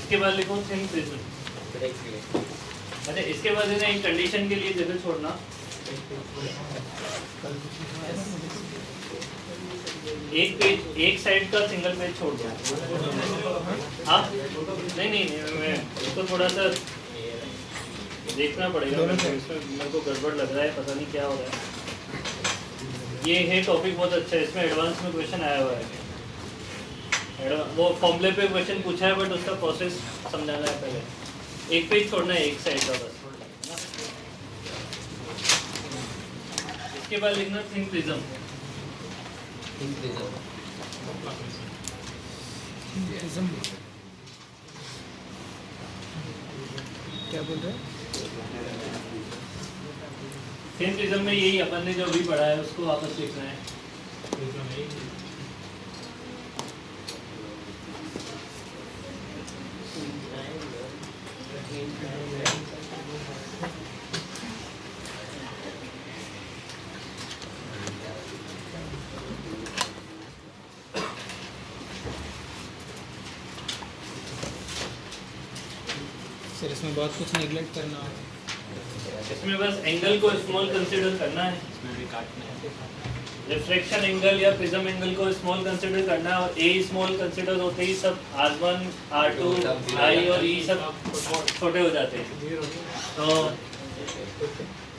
इसके बाद लिखो थिन प्रिज्म। अच्छा इसके बाद है ना एक कंडीशन के लिए जगह छोड़ना, एक पेज एक साइड का सिंगल पेज छोड़ दो। हाँ नहीं, मैं इसको थोड़ा सा देखना पड़ेगा, इसमें मेरे को गड़बड़ लग रहा है, पता नहीं क्या हो रहा है। ये है टॉपिक बहुत अच्छा है, इसमें एडवांस में क्वेश्चन आया हुआ है, वो फॉर्मूले पे क्वेश्चन पूछा है बट उसका प्रोसेस समझाना है पहले। एक पेज छोड़ना है एक साइड का बस। इसके बाद लिखना थिन प्रिज्म। क्या बोल रहे हैं? थिन प्रिज्म में यही अपन ने जो अभी पढ़ा है उसको वापस लिखना है। सर इसमें बहुत कुछ नेग्लेक्ट करना है, इसमें बस एंगल को स्मॉल कंसीडर करना है, इसमें भी काटना है। रिफ्लेक्शन एंगल या प्रिज्म एंगल को स्मॉल कंसीडर करना है, और ए स्मॉल कंसीडर होते ही सब R1, R2, I और E सब छोटे हो जाते हैं। तो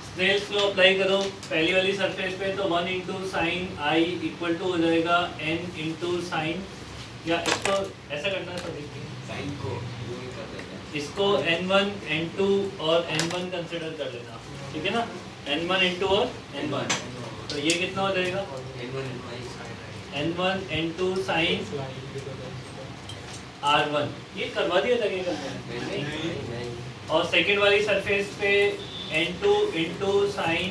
स्नेल्स लॉ अप्लाई करो पहली वाली सरफेस पे, तो 1 into sine i equal to हो जाएगा n इंटू साइन, या इसको ऐसा करना है, साइन को कर देते हैं, इसको n1 n2 और n1 कंसीडर कर लेना, ठीक है ना, n1 n2 और n1। तो ये कितना हो जाएगा n1 n2 साइन R1, ये करवा दिया था क्या करना। और सेकेंड वाली सरफेस पे n2 into sine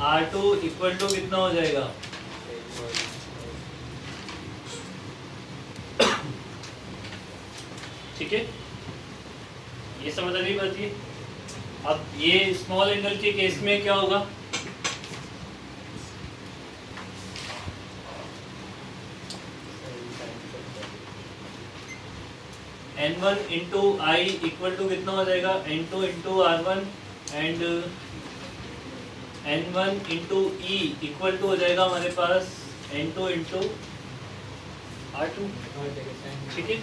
R2 equal to कितना हो जाएगा, ठीक है, ये समझ आ रही बात है। अब ये स्मॉल एंगल के केस में क्या होगा, n1 into I equal to कितना हो जाएगा, n2 into R1, and n1 into E equal to हो जाएगा हमारे पास n2 इंटू R2, ठीक है,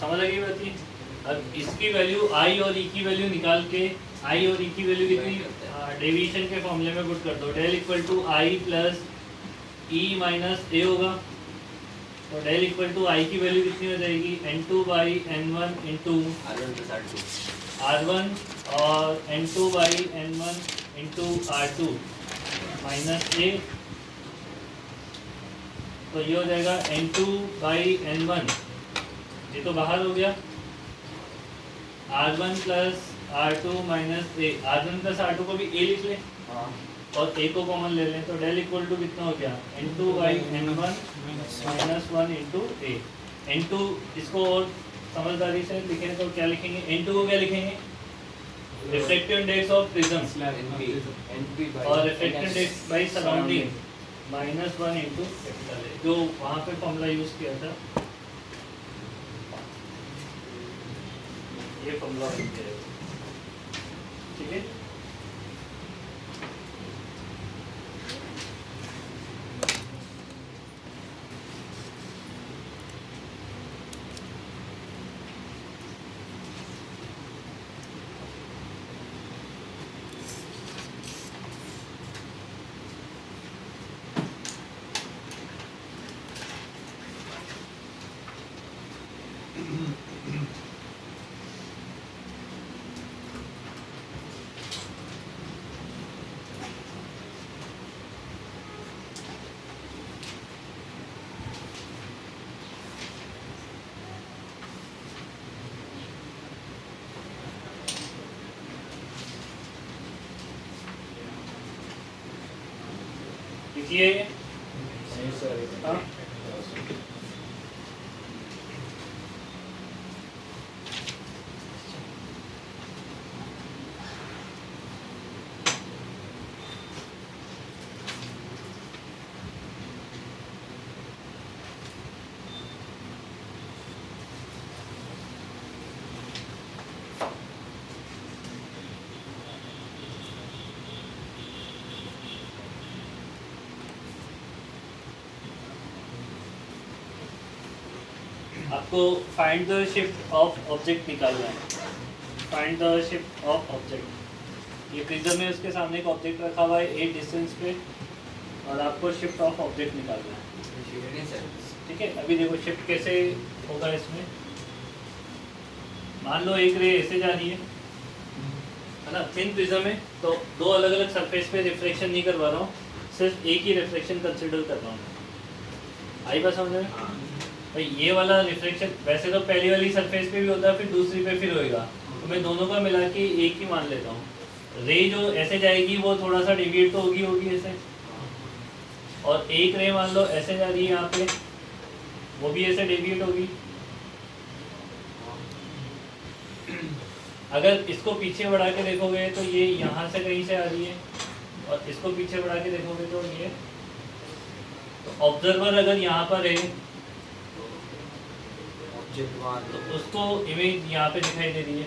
समझ आ गई बात है। अब इसकी वैल्यू I और E की वैल्यू निकाल के, I और E की वैल्यू कितनी डेविएशन के फॉर्मूले में पुट कर दो, del equal to I plus E minus A होगा। तो डेल इक्वल टू I की वैल्यू कितनी हो जाएगी, n2 by n1 into R1 और n2 by n1 into R2 minus A। तो ये हो जाएगा n2 बाई n1, ये तो बाहर हो गया, R1 plus R2 minus A, R1 plus R2 को भी A लिख ले और A को कॉमन ले लें, तो डेल इक्वल टू कितना हो गया, n2 by n1 minus 1 into A। n2 इसको और समझदारी से लिखेंगे तो क्या लिखेंगे, n2 को क्या लिखेंगे, रिफ्लेक्टिव इंडेक्स ऑफ प्रिज्म और reflective index by surrounding minus 1 into जो वहाँ पे फॉर्मूला यूज किया था, ये फॉर्मूला बन गया, ठीक है। लिखिए हाँ? आपको find the shift of object निकालना है। Find the shift of object. ये प्रिज्म में उसके सामने एक ऑब्जेक्ट रखा हुआ है ए डिस्टेंस पे और आपको शिफ्ट ऑफ ऑब्जेक्ट निकालना है। ठीक है, अभी देखो शिफ्ट कैसे होगा इसमें। मान लो एक रे ऐसे जा रही है ना, थिन प्रिज्म है, तो दो अलग अलग सरफेस पे रिफ्लेक्शन नहीं करवा रहा हूँ, सिर्फ एक ही रिफ्लेक्शन कंसिडर कर रहा हूँ। आई बात समझ में? भाई ये वाला रिफ्लेक्शन वैसे तो पहली वाली सरफेस पे भी होता है, फिर दूसरी पे फिर होएगा, तो मैं दोनों का मिला के एक ही मान लेता हूँ। रे जो ऐसे जाएगी वो थोड़ा सा डिविएट तो होगी ऐसे, और एक रे मान लो ऐसे जा रही है यहाँ पे, वो भी ऐसे डिविएट होगी। अगर इसको पीछे बढ़ा के देखोगे तो ये यहाँ से कहीं से आ रही है, और इसको पीछे बढ़ा के देखोगे तो ये, तो ऑब्जर्वर अगर यहाँ पर है तो उसको इमेज यहाँ पे दिखाई दे रही है।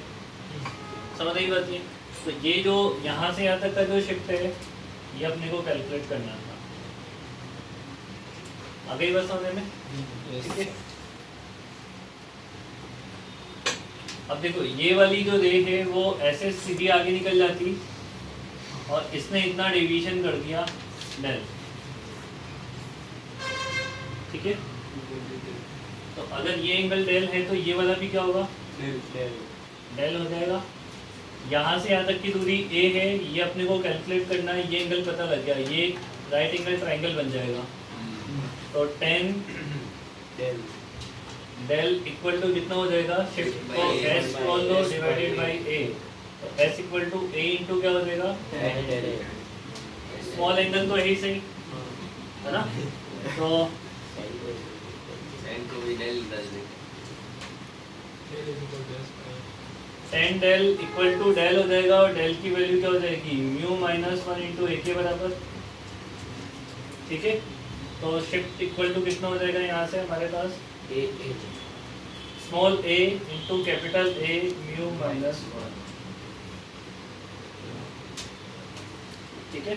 समझ रही बात ये? तो ये जो यहाँ से यहाँ तक का जो शिफ्ट है ये अपने को कैलकुलेट करना था। आ गई बात समझ में? ठीक है, अब देखो ये वाली जो रे है वो ऐसे सीधी आगे निकल जाती और इसने इतना डेविएशन कर दिया डेल। ठीक है, तो अगर ये एंगल डेल है तो ये वाला भी क्या होगा? डेल हो जाएगा। यहाँ से यहाँ तक की दूरी ए है, ये अपने को कैलकुलेट करना है, ये एंगल पता लग गया, ये राइट एंगल ट्राइंगल बन जाएगा। तो 10 डेल इक्वल टू कितना हो जाएगा? शिफ्ट को एस कॉल लो डिवाइडेड बाई ए, तो S equal to A into क्या हो जाएगा? स्मॉल एंगल तो यही सही है ना, तो को भी डेल डाल देंगे। 10 डेल इक्वल टू डेल हो जाएगा, और डेल की वैल्यू क्या हो जाएगी? म्यू माइनस 1 इंटू ए के बराबर। ठीक है, तो शिफ्ट इक्वल टू कितना हो जाएगा यहाँ से हमारे पास? Small A into capital A mu minus 1। ठीक है,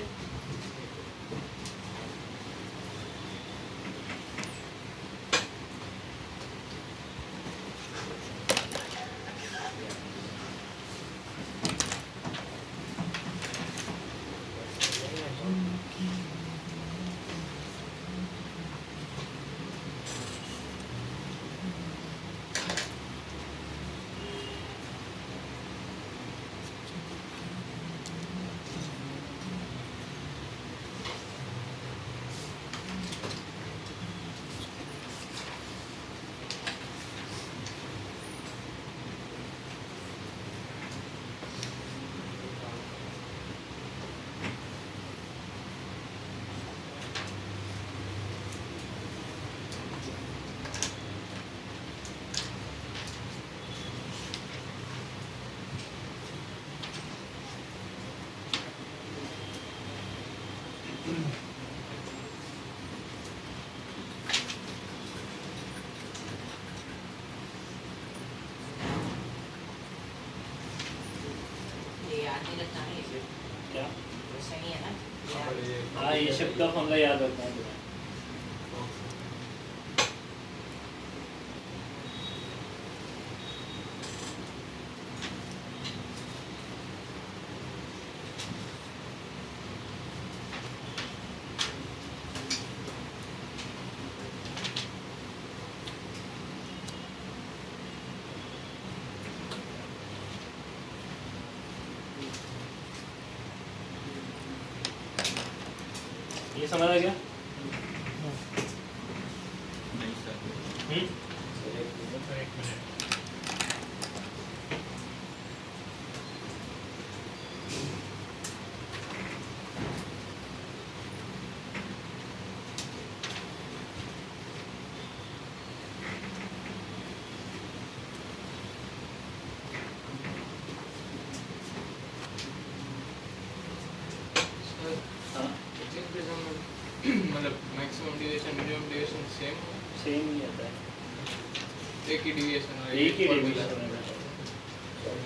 क्या? हाँ, ये शिफ्ट का फॉर्मूला याद रखना है तुम्हें। ये समझ आ गया? हम्म? हाँ, मतलब maximum deviation minimum deviation same ही आता है, एक ही डिविएशन एक ही डिवीजन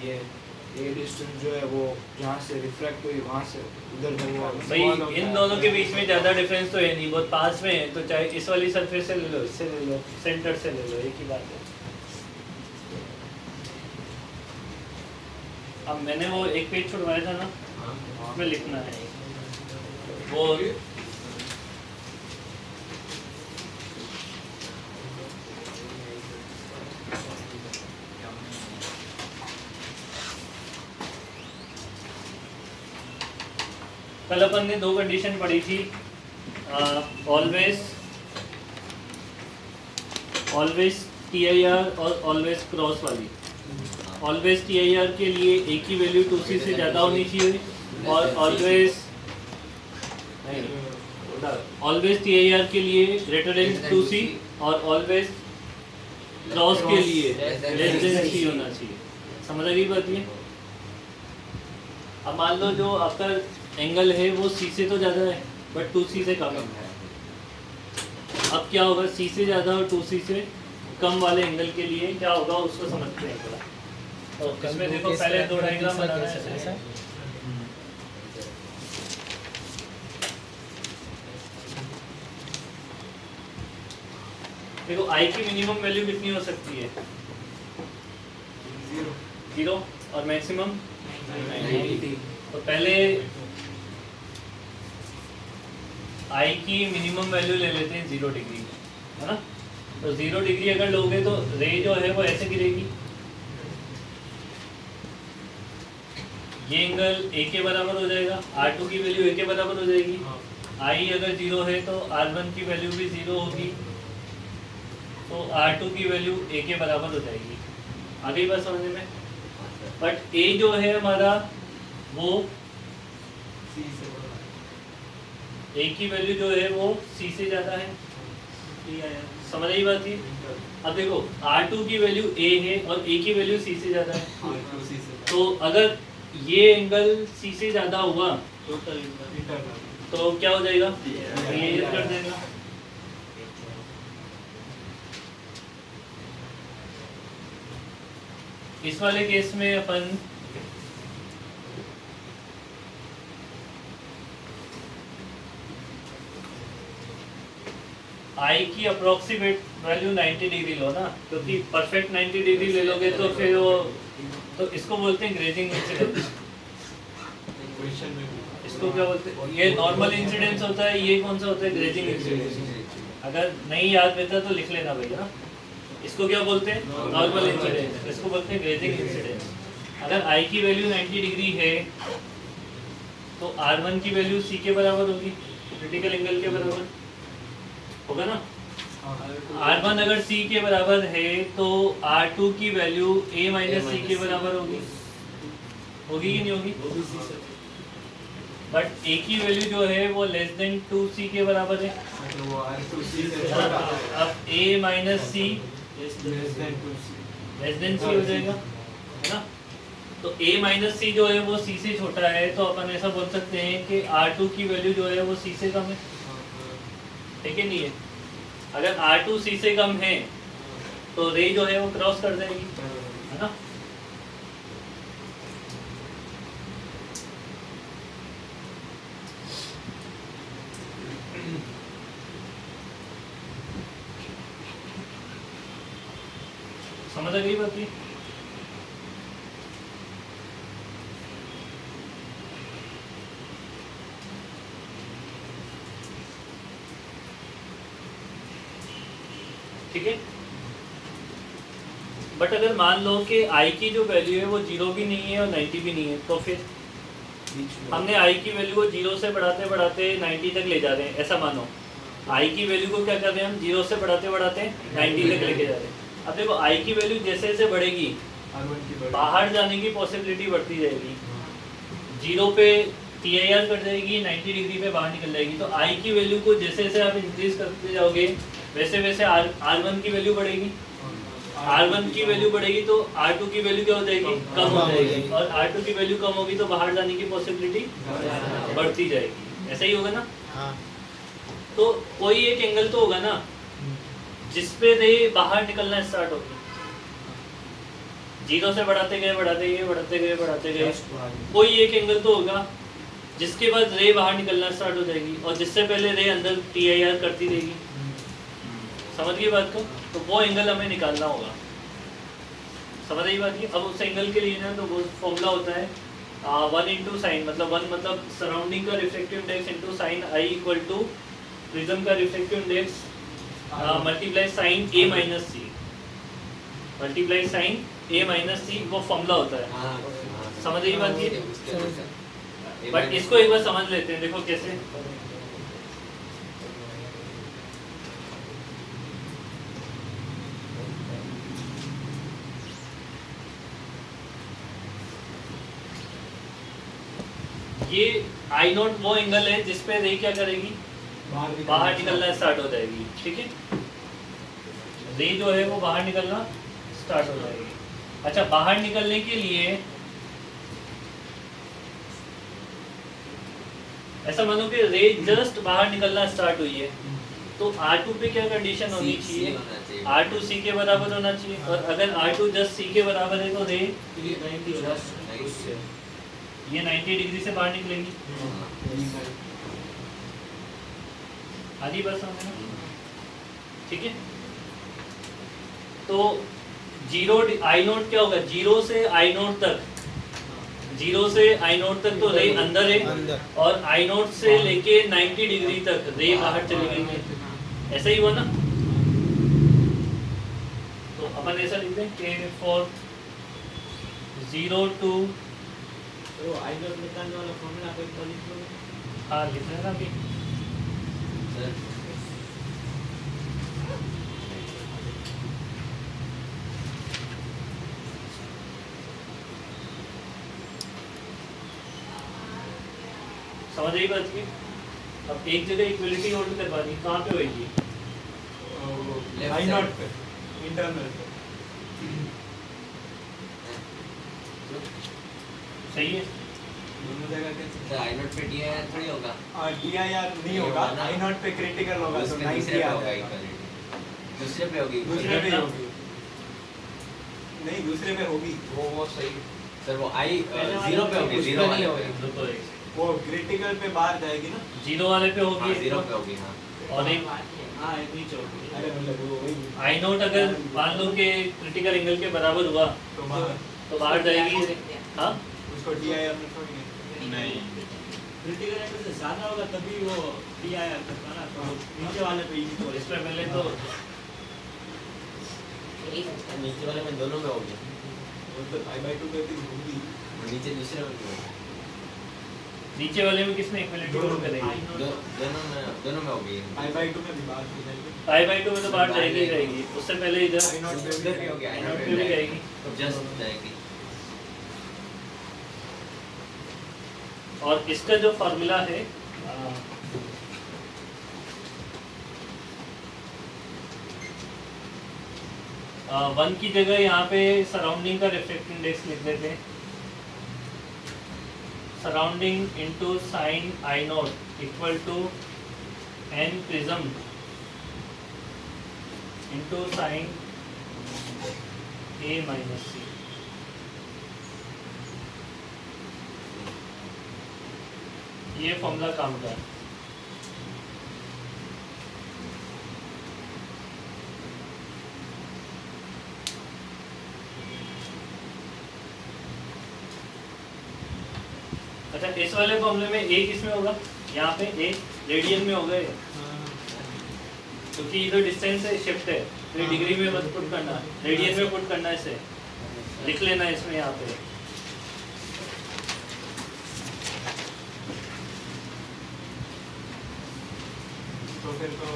है। ये डिस्टेंस जो है वो जहाँ से रिफ्रैक्ट हुई वहाँ से उधर तक वो भाई इन दोनों के बीच में ज़्यादा डिफरेंस तो है नहीं, बहुत पास में है, तो चाहे इस वाली सरफेस से ले लो, इससे ले लो, सेंटर से ले लो, एक ही बात है। अब मैंने वो एक पेज छुड़वाया था ना, उसमें लिखना है वो कल अपन ने 2 कंडीशन पढ़ी थी, ऑलवेज TIR और ऑलवेज क्रॉस वाली। ऑलवेज TIR के लिए ए की वैल्यू 2C से ज़्यादा होनी चाहिए और ऑलवेज TIR के लिए ग्रेटर देन 2C और ऑलवेज क्रॉस के लिए लेस देन C होना चाहिए। समझ आ गई बात ये? अब मान लो जो आपका एंगल है वो C से तो ज़्यादा है बट 2C से कम है। अब क्या होगा, C से ज़्यादा और 2C से कम वाले एंगल के लिए क्या होगा उसको समझते हैं थोड़ा। तो इसमें देखो पहले 2 डायग्राम बनाना है ऐसा। देखो I की मिनिमम वैल्यू कितनी हो सकती है? 0 और मैक्सिमम 90। तो पहले I की मिनिमम वैल्यू ले लेते हैं 0 डिग्री, है ना। तो 0 डिग्री अगर लोगे तो रे जो है वो ऐसे गिरेगी, ये एंगल A के बराबर हो जाएगा, R2 की वैल्यू A के बराबर हो जाएगी। I अगर 0 है तो R1 की वैल्यू भी 0 होगी, तो R2 की वैल्यू A के बराबर हो जाएगी। आ गई बात समझने में? बट A जो है हमारा वो A की वैल्यू जो है वो C से ज़्यादा है। समझ आई बात ये? अब देखो R2 की वैल्यू A है और A की वैल्यू C से ज़्यादा है। तो अगर ये एंगल C से ज़्यादा हुआ तो क्या हो जाएगा? ये कर देगा। इस वाले केस में अपन I की अप्रोक्सीमेट वैल्यू 90 डिग्री लो ना, क्योंकि परफेक्ट 90 डिग्री ले लोगे तो फिर वो तो इसको बोलते हैं ग्रेजिंग इंसिडेंस। इसको क्या बोलते हैं? ये नॉर्मल इंसिडेंस होता है, ये कौन सा होता है? Grazing incidence. अगर नहीं याद रहता तो लिख लेना भैया ना। इसको क्या बोलते हैं? Normal incidence. इसको बोलते हैं ग्रेजिंग इंसिडेंस। अगर I की वैल्यू 90 डिग्री है तो R1 की वैल्यू C के बराबर होगी, क्रिटिकल एंगल के बराबर होगा ना। R1 अगर C के बराबर है तो R2 की वैल्यू A माइनस C के बराबर होगी कि नहीं होगी? बट A की वैल्यू जो है वो लेस देन 2C के बराबर है। अब A minus C less than C हो जाएगा, है ना। तो A माइनस C जो है वो C से छोटा है, तो अपन ऐसा बोल सकते हैं कि R2 की वैल्यू जो है वो C से कम है, ठीक है नहीं है? अगर R2 C से कम है तो रे जो है वो क्रॉस कर जाएगी, है ना। समझ आ गई बात ये? ठीक है। बट अगर मान लो कि I की जो वैल्यू है वो 0 भी नहीं है और 90 भी नहीं है, तो फिर हमने I की वैल्यू को 0 से बढ़ाते बढ़ाते 90 तक ले जा रहे हैं, ऐसा मानो। I की वैल्यू को क्या कर रहे हैं हम? 0 से बढ़ाते बढ़ाते 90 तक लेके जा रहे हैं। अब देखो I की वैल्यू जैसे जैसे बढ़ेगी बाहर जाने की पॉसिबिलिटी बढ़ती जाएगी। 0 पे TIR कट जाएगी, 90 डिग्री पे बाहर निकल जाएगी। तो I की वैल्यू को जैसे जैसे आप इंक्रीज करते जाओगे वैसे वैसे R1 की वैल्यू बढ़ेगी। R1 की वैल्यू बढ़ेगी तो R2 की वैल्यू क्या हो जाएगी? कम हो जाएगी। और R2 की वैल्यू कम होगी तो बाहर जाने की पॉसिबिलिटी बढ़ती जाएगी। ऐसा ही होगा ना? तो कोई एक एंगल तो होगा ना जिसपे रे बाहर निकलना स्टार्ट होगी। 0 से बढ़ाते गए बढ़ाते गए बढ़ाते गए बढ़ाते गए, कोई एक एंगल तो होगा जिसके बाद रे बाहर निकलना स्टार्ट हो जाएगी और जिससे पहले रे अंदर TIR करती रहेगी। समझ गई बात को? तो वो एंगल हमें निकालना होगा। समझ आई बात की। अब उस एंगल के लिए ना तो वो फॉर्मूला होता है 1 इंटू साइन, मतलब 1 मतलब सराउंडिंग का reflective index into sine i equal to prism का reflective index multiply sine A minus C, multiply sine A minus C, वो फॉर्मूला होता है। हाँ समझ आई बात की। की बट इसको एक बार समझ लेते हैं, देखो कैसे। ये आई नॉट वो एंगल है जिसपे रे क्या करेगी, बाहर निकलना स्टार्ट हो जाएगी, ठीक है। रे जो है वो बाहर निकलना स्टार्ट हो जाएगी। अच्छा, बाहर निकलने के लिए ऐसा मानो कि रे जस्ट बाहर निकलना स्टार्ट हुई है, तो R2 पे क्या कंडीशन होनी चाहिए, R2 C के बराबर होना चाहिए। और अगर R2 जस्ट C के बराबर है तो रे ये 90 डिग्री से बाहर निकलेगी। आधी बात समझ में, ठीक है। तो जीरो आई नोट क्या होगा, जीरो से आई नोट तक, जीरो से आई नोट तक तो रे अंदर है, और आई नोट से लेके 90 डिग्री तक रे बाहर चली गई है। ऐसा ही हुआ ना। तो अपन ऐसा लिखते हैं के फॉर 0 to तो आई नॉट निकालने वाला फॉर्मूला आप एक बार लिख लो। हाँ लिख रहे हैं ना अभी। समझ आई बात की। अब एक जगह इक्वलिटी होल्ड करवानी, कहाँ पे होगी, आई नॉट पे इंटरनल पे। सही है। दोनों जगह के तो आई नोट पे DI थोड़ी होगा, DIR नहीं होगा, आई नॉट पे क्रिटिकल होगा, तो उसके 90 दूसरे पे आ होगा जाएगा। इक्वलिटी, दूसरे पे होगी दूसरे पे ना? होगी, नहीं दूसरे पे होगी। वो सही। सर वो आई पहले वाले 0 पे पे होगी, कुछ 0 नहीं वाले होगा। पे, रुको एक सेकंड। वो क्रिटिकल पे बाहर जाएगी ना। जीरो वाले पे हाँ होगी 0 पे होगी। हाँ और एक हाँ एक नीचे होगी। अरे मतलब वो वही आई नोट अगर मान लो कि क्रिटिकल एंगल के बराबर हुआ तो बाहर तो बाहर जाएगी। हाँ उसको DIR में छोड़ नहीं, क्रिटिकल एंगल से ज्यादा होगा तभी वो DIR करता ना, तो नीचे वाले पे ही तो इस पे पहले तो नीचे वाले में दोनों में होगी, वो तो I/2 पे भी होगी। और नीचे दूसरे में भी होगी। नीचे वाले में किसने इक्वलिटी होल्ड करेगी, दोनों में होगी। I/2 में भी बाहर हो जाएगी। आई बाई 2 में तो बाहर जाएगी ही जाएगी। उससे पहले इधर I नॉट पे उधर भी होगी, आई आई नोट नोट पे भी जाएगी। जस्ट जाएगी। और इसका जो फार्मूला है वन की जगह यहाँ पे सराउंडिंग का रिफ्लेक्टिव इंडेक्स लिख देते हैं। Surrounding into sine I not equal to N prism into sine A minus C. ये फॉर्मूला काम का है। अच्छा, इस वाले फॉर्मूले में ए किस में होगा, यहाँ पे ए रेडियन में होगा ये, क्योंकि ये जो डिस्टेंस है शिफ्ट है, तो डिग्री में मत पुट करना, रेडियन में पुट करना, इसे लिख लेना इसमें यहाँ पे। तो फिर तो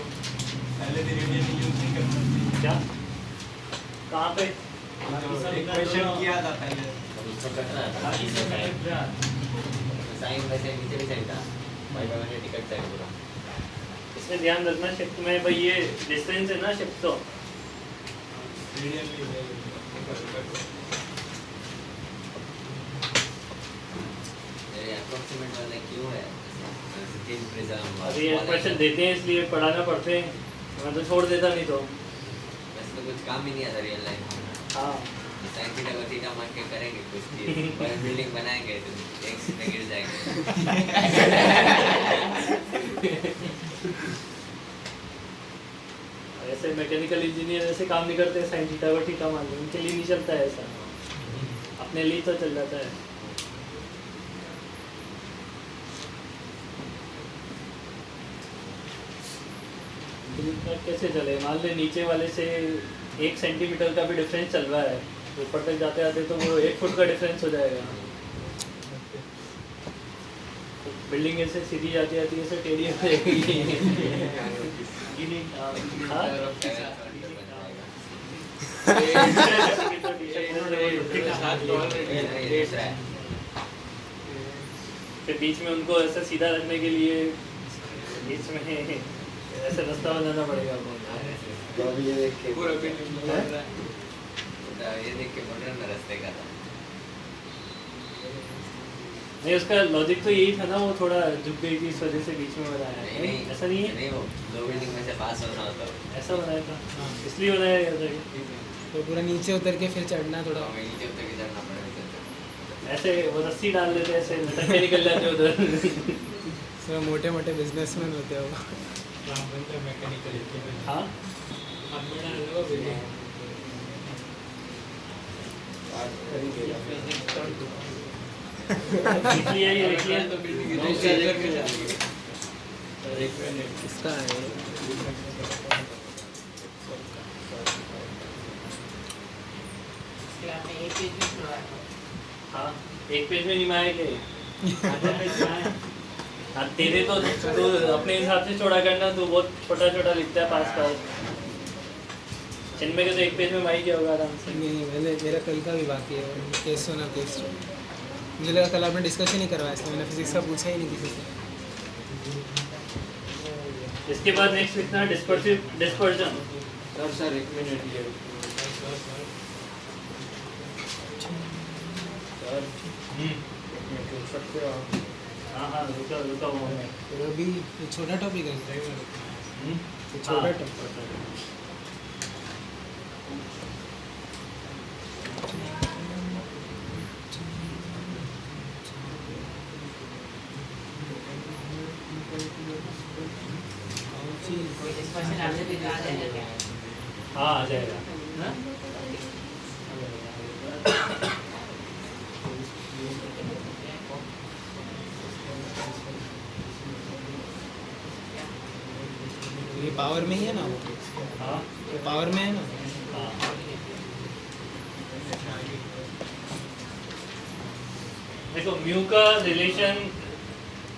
पहले भी रेडियन यूज नहीं करना चाहिए। क्या कहाँ पे इक्वेशन किया था पहले। अब उसको कट रहा था, साइन वैसे नीचे भी साइन था, भाई मैंने टिकट साइन पूरा। इसमें ध्यान रखना शिफ्ट में भाई, ये डिस्टेंस है ना शिफ्ट, तो रेडियन भी है। मेरे अप्रोक्सीमेट वाला क्यों है, तीन प्रिज्म। अभी ये क्वेश्चन देते हैं इसलिए पढ़ाना पड़ते हैं, मैं तो छोड़ देता नहीं तो। वैसे तो कुछ काम ही नहीं आता रियल लाइफ में। हाँ साइन थीटा को थीटा मान के करेंगे कुछ चीज, पर बिल्डिंग बनाएंगे तो एक से गिर जाएंगे। ऐसे मैकेनिकल इंजीनियर ऐसे काम नहीं करते, साइन थीटा को थीटा मान लो, उनके लिए नहीं चलता है ऐसा। अपने लिए तो चल जाता है। कैसे चले, मान ले नीचे वाले से 1 सेंटीमीटर का भी डिफरेंस चल रहा है, ऊपर तक जाते जाते तो वो 1 फुट का डिफरेंस हो जाएगा। बिल्डिंग ऐसे सीधी जाती जाती ऐसे टेढ़ी हो जाएगी। हाँ? फिर बीच में उनको ऐसा सीधा रखने के लिए बीच में ऐसा रास्ता बनाना पड़ेगा। तो अभी ये देख के पूरा बिल्डिंग बन रहा है। ये देख के मॉडर्न रास्ते का था। नहीं, उसका लॉजिक तो यही था ना, वो थोड़ा झुक गई थी इस वजह से बीच में बनाया है। नहीं, ऐसा नहीं है, नहीं वो 2 बिल्डिंग में से पास होना होता है। ऐसा बनाया था, इसलिए बनाया गया था कि तो पूरा नीचे उतर के फिर चढ़ना थोड़ा। तो हमें नीचे उतर के चढ़ना पड़ेगा। ऐसे वो रस्सी डाल देते ऐसे लटक के निकल जाते उधर। सब मोटे मोटे बिजनेसमैन होते हो। मैकेनिकल हाँ, इसलिए ये देखिए इसका है हाँ, एक पेज में नहीं मारेंगे। हाँ, तेरे तो अपने हिसाब से छोड़ा करना, तो बहुत छोटा छोटा लिखता है पास पास। चिन्मय के तो एक पेज में माई क्या होगा आराम से। नहीं, मेरा कल का भी बाकी है, केस होना केस। मुझे लगा कल आपने डिस्कशन ही करवाया, इसलिए मैंने फिजिक्स का पूछा ही नहीं किसी से। इसके बाद नेक्स्ट लिखना है डिस्पर्जन। सर 1 मिनट ये सर 1 मिनट रुक सकते हो आप? हाँ हाँ, रुका हुआ है। तो अभी ये छोटा टॉपिक है, ये छोटा हाँ, टॉपिक। हाँ, आ जाएगा ना? ये पावर में ही है ना वो? हाँ ये पावर में है ना? हाँ। देखो, म्यू का रिलेशन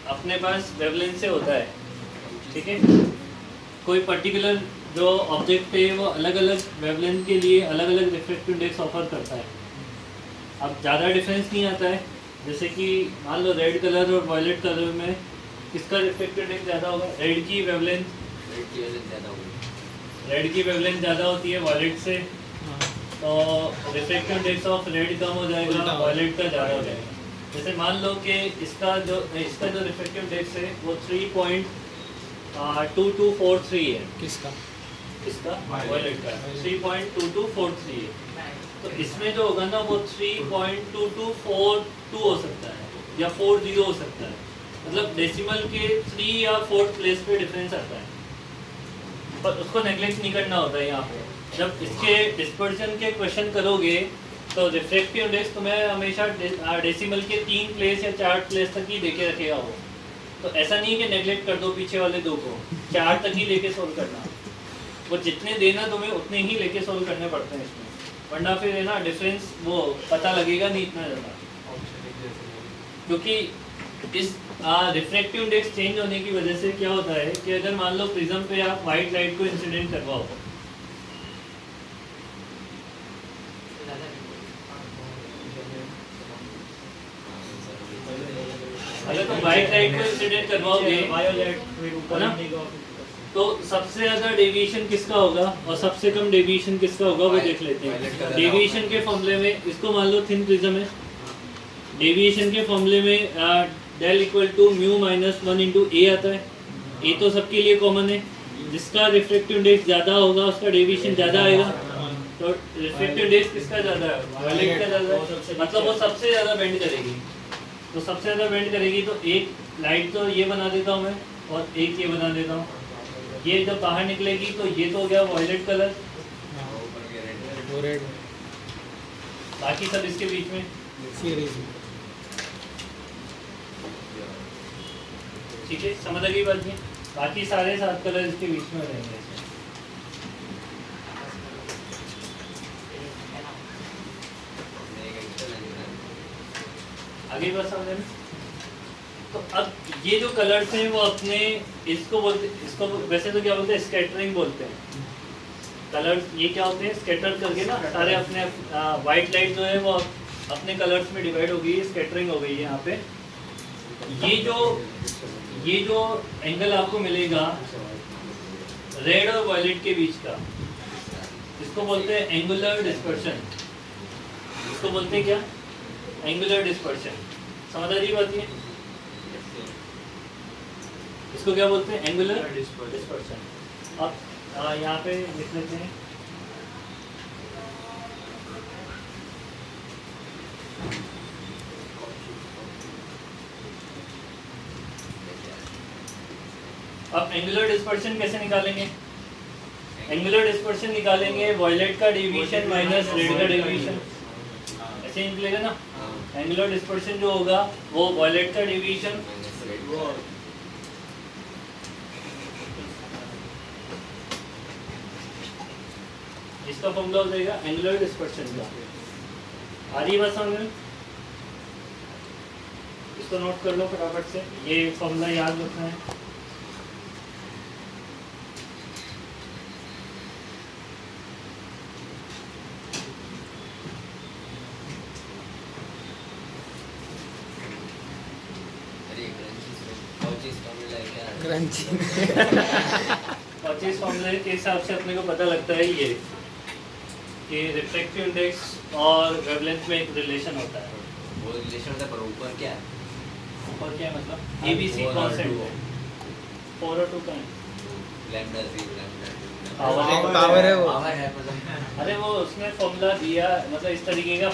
अपने पास वेवलेंथ से होता है, ठीक है। कोई पर्टिकुलर जो ऑब्जेक्ट है वो अलग अलग वेवलेंथ के लिए अलग अलग रिफ्रैक्टिव इंडेक्स ऑफर करता है। अब ज़्यादा डिफरेंस नहीं आता है, जैसे कि मान लो रेड कलर और वायलेट कलर में किसका रिफ्रैक्टिव इंडेक्स ज़्यादा होगा? रेड की वेवलेंथ ज़्यादा होती है वायलेट से, तो रिफ्रैक्टिव इंडेक्स ऑफ रेड कम हो जाएगा, वायलेट का ज़्यादा हो जाएगा। जैसे मान लो कि इसका जो रिफ्रैक्टिव इंडेक्स है वो 3.2243 है। किसका? इसका वायलेट का 3.2243 है। तो इसमें जो होगा ना वो 3.2242 हो सकता है या 40 हो सकता है, मतलब डेसिमल के 3 या 4 प्लेस पे डिफरेंस आता है। पर उसको नेग्लेक्ट नहीं करना होता है यहाँ पे। जब इसके डिस्पर्जन के क्वेश्चन करोगे तो रिफ्रैक्टिव इंडेक्स तुम्हें हमेशा डेसिमल के 3 प्लेस या 4 प्लेस तक ही देके रखेगा वो। तो ऐसा नहीं है कि नेग्लेक्ट कर दो पीछे वाले 2 को, 4 तक ही लेके सोल्व करना। वो जितने देना तुम्हें उतने ही लेके सोल्व करने पड़ते हैं इसमें, वरना फिर है ना डिफरेंस वो पता लगेगा नहीं इतना ज़्यादा। क्योंकि इस रिफ्रैक्टिव इंडेक्स चेंज होने की वजह से क्या होता है कि अगर मान लो प्रिज्म पे आप वाइट लाइट को इंसिडेंट करवाओ, अगर तुम वाइट लाइट को इंसिडेंट करवाओगे है ना, तो सबसे ज़्यादा डेविएशन किसका होगा और सबसे कम डेविएशन किसका होगा वो देख लेते हैं। डेविएशन के फॉर्मूले में इसको मान लो थिन प्रिज्म है, डेविएशन के फॉर्मूले में del equal to mu minus 1 into A आता है। ए तो सबके लिए कॉमन है, जिसका रिफ्रैक्टिव इंडेक्स ज़्यादा होगा उसका डेविएशन ज़्यादा आएगा। तो रिफ्रैक्टिव इंडेक्स किसका ज़्यादा है? वायलेट का ज़्यादा है, मतलब वो सबसे ज़्यादा बेंड करेगी। तो सबसे ज़्यादा बेंड करेगी तो एक लाइट तो ये बना देता हूँ मैं और एक ये बना देता हूँ। ये जब बाहर निकलेगी तो ये तो हो गया वायलेट कलर, रेड। बाकी सब इसके बीच में सीरीज में ठीक है, समझ लगी बात जी। बाकी सारे 7 कलर इसके बीच में रहेंगे ऐसे। आगे बस समझ में। तो अब ये जो कलर्स हैं वो अपने इसको बोलते, इसको वैसे तो क्या बोलते हैं, स्कैटरिंग बोलते हैं। कलर्स ये क्या होते हैं, स्कैटर करके ना सारे अपने वाइट लाइट जो है वो अपने कलर्स में डिवाइड हो गई है, स्कैटरिंग हो गई है यहाँ पे। ये जो एंगल आपको मिलेगा रेड और वायलेट के बीच का, इसको बोलते हैं एंगुलर डिस्पर्शन। इसको बोलते हैं क्या, एंगुलर डिस्पर्शन। समझ आ रही बात ये, इसको क्या बोलते हैं, एंगुलर डिस्पर्शन। अब यहाँ पे लिख लेते हैं अब एंगुलर डिस्पर्शन कैसे निकालेंगे। एंगुलर डिस्पर्शन निकालेंगे वॉयलेट का डेविएशन माइनस रेड का डेविएशन, ऐसे ही निकलेगा ना। एंगुलर डिस्पर्शन जो होगा वो वॉयलेट का डेविएशन इसका फॉर्मूला हो जाएगा एंगुलर डिस्पर्शन का। आ रही बात समझ में, इसको नोट कर लो फटाफट से, ये फॉर्मूला याद रखना है। क्रंची और इस फॉर्मूले के हिसाब से अपने को पता लगता है ये कि रिफ्रैक्टिव इंडेक्स और वेवलेंथ में एक रिलेशन होता है। वो रिलेशन होता है, पर ऊपर क्या है? और क्या है मतलब, ABC कांस्टेंट है, 4 और 2 का है। लैम्डा 0 लैम्डा पावर पावर है वो। पावर है मतलब। अरे वो उसमें फॉर्मूला दिया, मतलब इस तरीके का